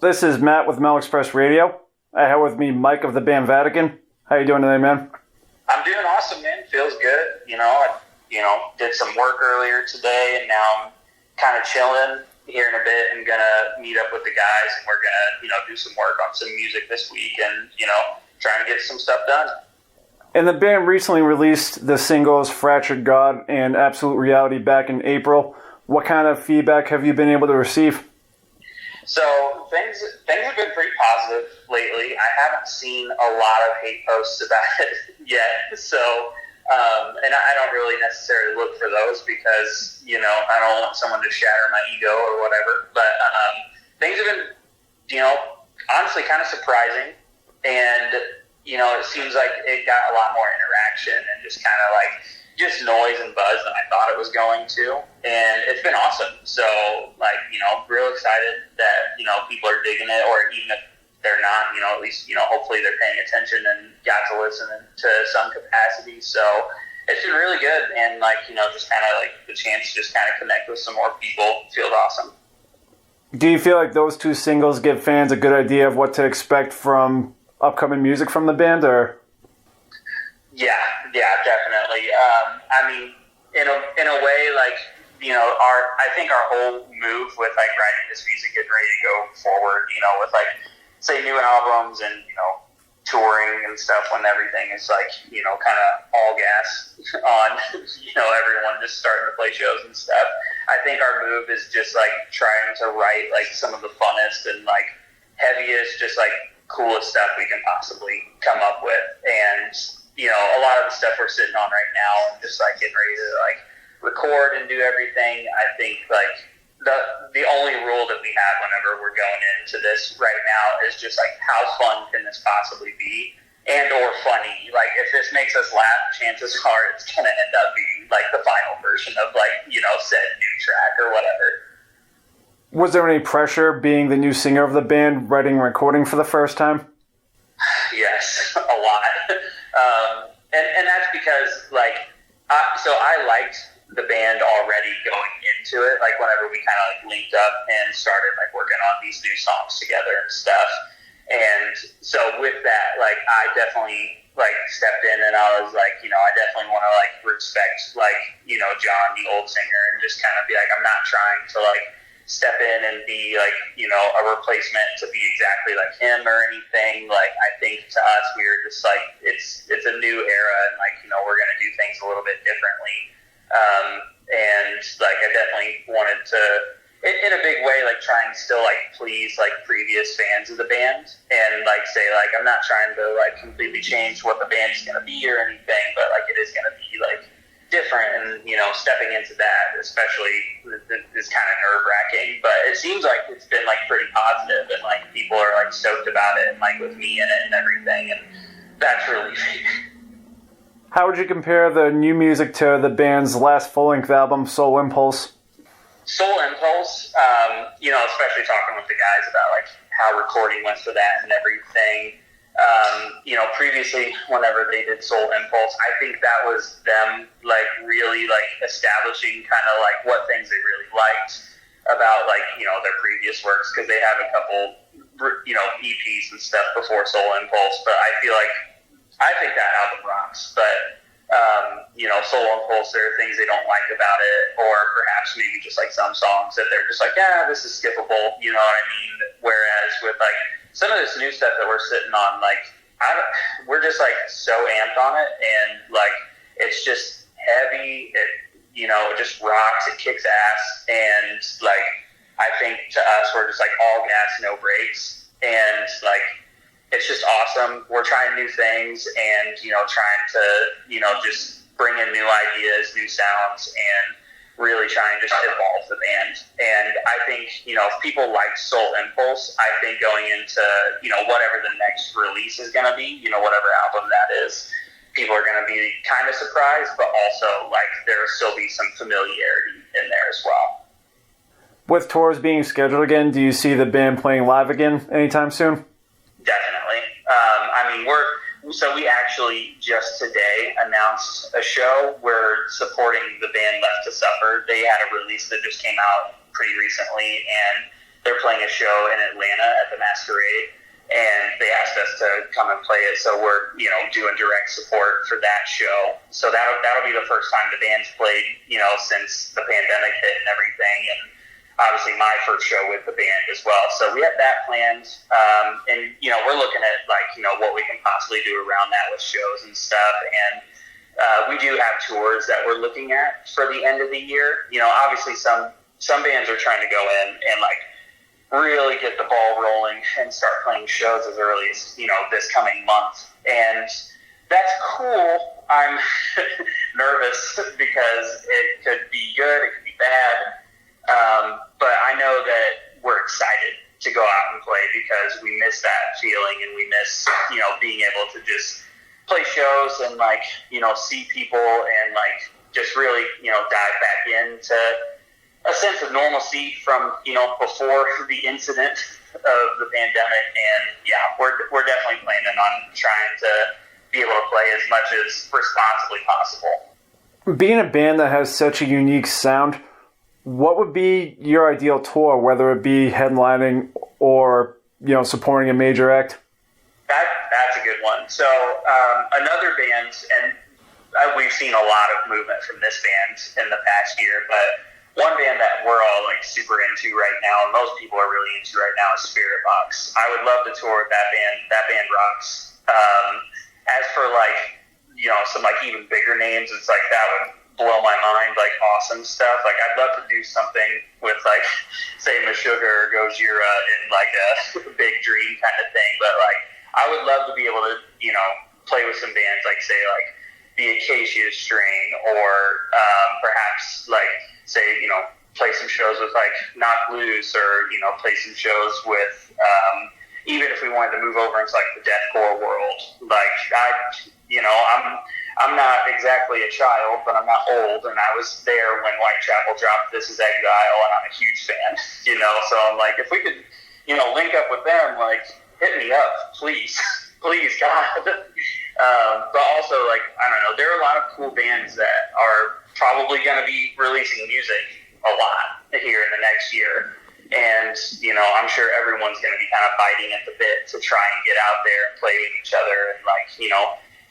This is Matt with Mel Express Radio. I have with me Mike of the band Vatican. How you doing today, man? I'm doing awesome, man. Feels good. I did some work earlier today, and now I'm kind of chilling here in a bit and gonna meet up with the guys, and we're gonna, do some work on some music this week, and trying to get some stuff done. And the band recently released the singles "Fractured God" and "Absolute Reality" back in April. What kind of feedback have you been able to receive? So things have been pretty positive lately. I haven't seen a lot of hate posts about it yet. So, and I don't really necessarily look for those because, I don't want someone to shatter my ego or whatever. But things have been, honestly kind of surprising. And, it seems like it got a lot more interaction and just kind of like just noise and buzz than I thought it was going to. And it's been awesome. So, real excited that, people are digging it, or even if they're not, at least, hopefully they're paying attention and got to listen to some capacity. So it's been really good. And just kind of like the chance to just kind of connect with some more people feels awesome. Do you feel like those two singles give fans a good idea of what to expect from upcoming music from the band, or? Yeah, definitely. In a way, I think our whole move with writing this music, getting ready to go forward, with say new albums and touring and stuff, when everything is kind of all gas on, everyone just starting to play shows and stuff. I think our move is just trying to write some of the funnest and heaviest, just coolest stuff we can possibly come up with. And a lot of the stuff we're sitting on right now and just getting ready to record and do everything, I think the only rule that we have whenever we're going into this right now is just how fun can this possibly be, and or funny. If this makes us laugh, chances are it's gonna end up being the final version of said new track or whatever. Was there any pressure being the new singer of the band, writing and recording for the first time? Yes, a lot. And that's because so I liked the band already going into it, whenever we kind of linked up and started working on these new songs together and stuff. And so with that, I definitely stepped in, and I was I definitely want to respect John, the old singer, and just kind of be I'm not trying to step in and be a replacement to be exactly like him or anything. I think to us, we were just it's a new era, and we're gonna do things a little bit differently. And I definitely wanted to, in a big way, try and still please previous fans of the band, and say I'm not trying to completely change what the band is gonna be or anything, but it is gonna be different, and stepping into that especially is kind of nerve-wracking, but it seems like it's been pretty positive, and people are stoked about it, and with me in it and everything, and that's relieving. How would you compare the new music to the band's last full-length album, Soul Impulse? Soul Impulse, especially talking with the guys about how recording went for that and everything. Previously, whenever they did Soul Impulse, I think that was them really establishing kind of what things they really liked about their previous works, because they have a couple EPs and stuff before Soul Impulse. But I think that album rocks. But Soul Impulse, there are things they don't like about it, or perhaps maybe just some songs that they're just this is skippable. You know what I mean? Whereas with some of this new stuff that we're sitting on, we're just so amped on it, and it's just heavy. It just rocks. It kicks ass, and I think to us, we're just all gas, no brakes, and it's just awesome. We're trying new things, and trying to just bring in new ideas, new sounds, and really trying to just evolve the band. And I think, if people like Soul Impulse, I think going into, whatever the next release is going to be, whatever album that is, people are going to be kind of surprised, but also, there'll still be some familiarity in there as well. With tours being scheduled again, do you see the band playing live again anytime soon? Definitely. So we actually just today announced a show. We're supporting the band Left to Suffer. They had a release that just came out pretty recently, and they're playing a show in Atlanta at the Masquerade, and they asked us to come and play it. So we're, doing direct support for that show. So that'll be the first time the band's played, since the pandemic hit and everything. And obviously my first show with the band as well. So we have that planned. And, we're looking at what we can possibly do around that with shows and stuff. And we do have tours that we're looking at for the end of the year. Obviously some bands are trying to go in and really get the ball rolling and start playing shows as early as, this coming month. And that's cool. I'm nervous because it could be good, it could be bad. But I know that we're excited to go out and play because we miss that feeling, and we miss, being able to just play shows and see people and just really, dive back into a sense of normalcy from, before the incident of the pandemic. And yeah, we're definitely planning on trying to be able to play as much as responsibly possible. Being a band that has such a unique sound, what would be your ideal tour, whether it be headlining or, supporting a major act? That's a good one. So another band, and we've seen a lot of movement from this band in the past year, but one band that we're all super into right now, and most people are really into right now, is Spirit Box. I would love to tour with that band. That band rocks. As for some even bigger names, it's that would blow my mind, awesome stuff. I'd love to do something with say Meshuggah or Gojira in a big dream kind of thing. But I would love to be able to play with some bands say the Acacia String, or perhaps say play some shows with Knock Loose, or play some shows with even if we wanted to move over into the deathcore world. I'm not exactly a child, but I'm not old, and I was there when Whitechapel dropped This Is Exile, and I'm a huge fan. So I'm if we could link up with them, hit me up, please. Please, God. But also, I don't know, there are a lot of cool bands that are probably going to be releasing music a lot here in the next year. And, I'm sure everyone's going to be kind of biting at the bit to try and get out there and play with each other and,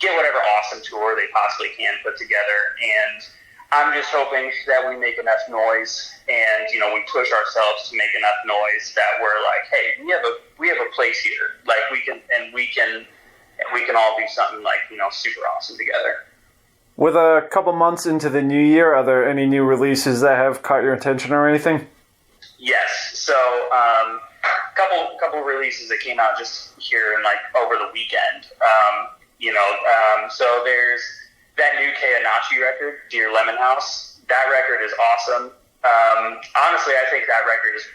get whatever awesome tour they possibly can put together. And I'm just hoping that we make enough noise and, we push ourselves to make enough noise that we're hey, we have a place here. We can all do something super awesome together. With a couple months into the new year, are there any new releases that have caught your attention or anything? Yes. So, couple releases that came out just here in over the weekend. So there's that new Keianashi record, Dear Lemon House. That record is awesome. Honestly, I think that record is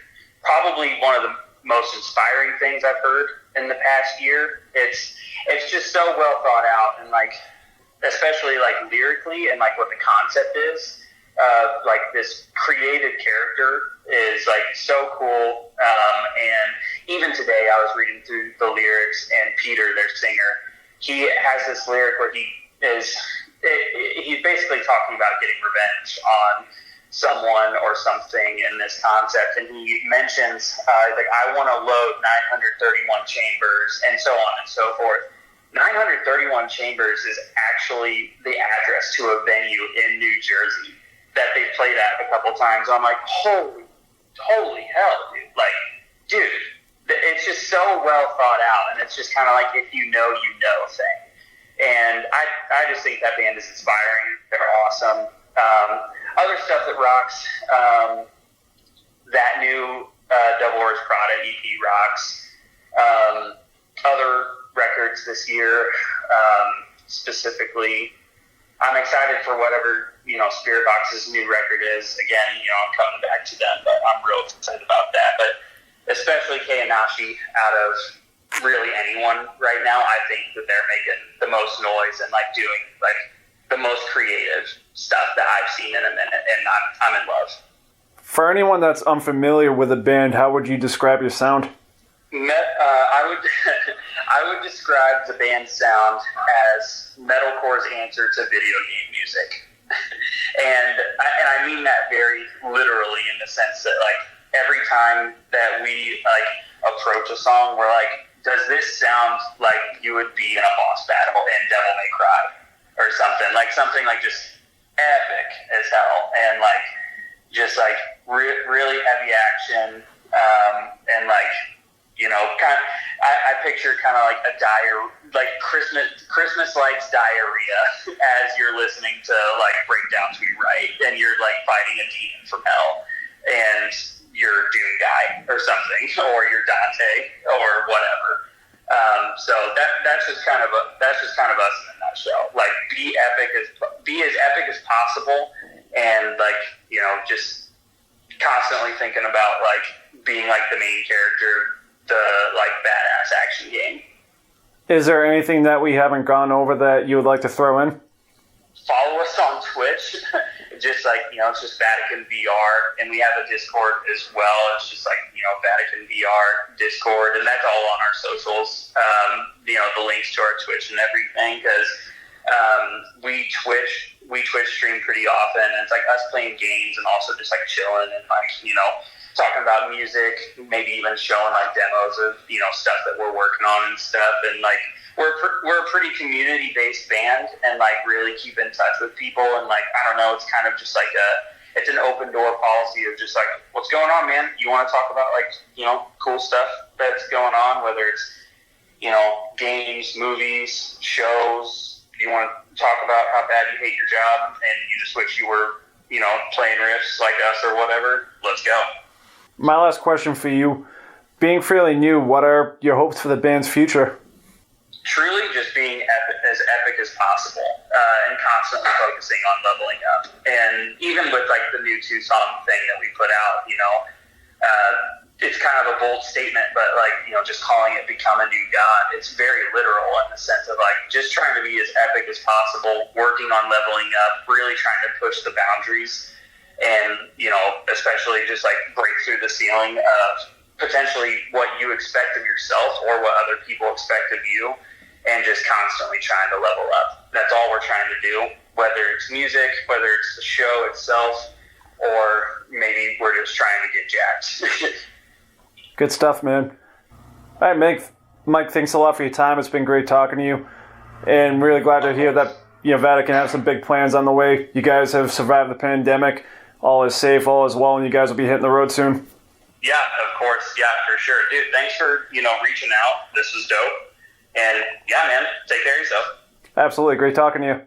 probably one of the most inspiring things I've heard in the past year. It's just so well thought out, and especially lyrically, and what the concept is. This created character is so cool. And even today I was reading through the lyrics, and Peter, their singer, he has this lyric where he's basically talking about getting revenge on someone or something in this concept, and he mentions I want to load 931 chambers, and so on and so forth. 931 Chambers is actually the address to a venue in New Jersey that they've played at a couple times. I'm holy hell, dude. Dude, it's just so well thought out, and it's just kind of if you know thing. And I just think that band is inspiring. They're awesome. Other stuff that rocks, that new Devil Wears Prada EP rocks. Other records this year, specifically, I'm excited for whatever Spirit Box's new record is. Again, I'm coming back to them, but I'm real excited about that. But especially Keianashi, out of really anyone right now, I think that they're making the most noise and doing the most creative stuff that I've seen in a minute, and I'm in love. For anyone that's unfamiliar with the band, how would you describe your sound? I would describe the band's sound as metalcore's answer to video game music. and I mean that very literally, in the sense that every time that we like approach a song, we're like, does this sound like you would be in a boss battle in Devil May Cry or something like just epic as hell, and like just like really heavy action, and like, you know, I picture kind of like a like Christmas lights diarrhea as you're listening to like Breakdown to Be Right, and you're like fighting a demon from hell, and you're Doom Guy or something, or you're Dante or whatever. So that's just kind of us in a nutshell. Like, be as epic as possible, and like, you know, just constantly thinking about like being like the main character, the like badass action game. Is there anything that we haven't gone over that you would like to throw in? Follow us on Twitch. Just like, you know, it's just Vatican VR, and we have a Discord as well. It's just like, you know, Vatican VR Discord, and that's all on our socials. You know, the links to our Twitch and everything, because we Twitch stream pretty often, and it's like us playing games and also just like chilling and like, you know, talking about music, maybe even showing like demos of, you know, stuff that we're working on and stuff. And like, we're a pretty community-based band, and like really keep in touch with people. And like, I don't know, it's kind of just like it's an open door policy of just like, what's going on, man? You want to talk about like, you know, cool stuff that's going on, whether it's, you know, games, movies, shows. You want to talk about how bad you hate your job and you just wish you were, you know, playing riffs like us or whatever. Let's go. My last question for you, being fairly new, what are your hopes for the band's future? Truly just being as epic as possible, and constantly focusing on leveling up. And even with like the new 2-song thing that we put out, you know, it's kind of a bold statement, but like, you know, just calling it Become a New God, it's very literal in the sense of like just trying to be as epic as possible, working on leveling up, really trying to push the boundaries, and, you know, especially just like break through the ceiling of potentially what you expect of yourself or what other people expect of you, and just constantly trying to level up. That's all we're trying to do, whether it's music, whether it's the show itself, or maybe we're just trying to get jacked. Good stuff, man. All right, Mike, thanks a lot for your time. It's been great talking to you, and really glad to hear that, you know, Vatican have some big plans on the way. You guys have survived the pandemic. All is safe, all is well, and you guys will be hitting the road soon. Yeah, of course. Yeah, for sure. Dude, thanks for, you know, reaching out. This was dope. And yeah, man, take care of yourself. Absolutely. Great talking to you.